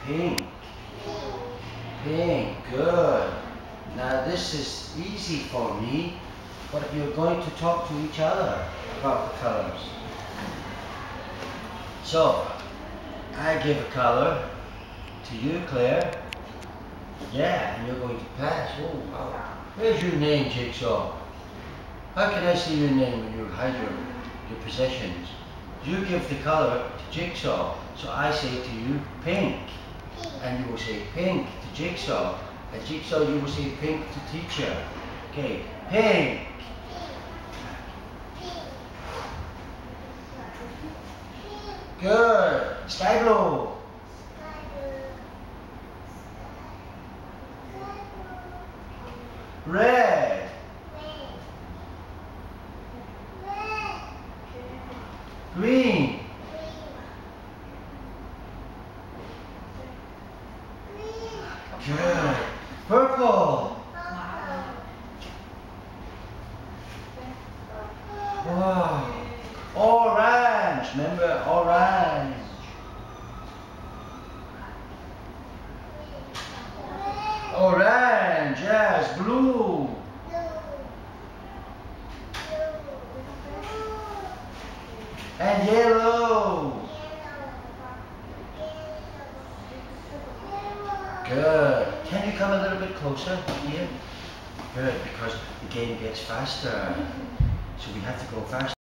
Pink. Pink. Good. Now this is easy for me, but you're going to talk to each other about the colors. So, I give a color to you, Claire. Yeah, and you're going to pass. Oh, wow. Where's your name, Jigsaw? How can I see your name when you hide your possessions? You give the color to Jigsaw, so I say to you, pink. And you will say pink to Jigsaw. And Jigsaw, you will say pink to teacher. Okay, pink. Good. Sky blue. Red. Green. Good. Purple. Wow. Orange. Remember, orange. Orange, yes. Blue. And yellow. Good. Can you come a little bit closer here? Good, because the game gets faster. So we have to go faster.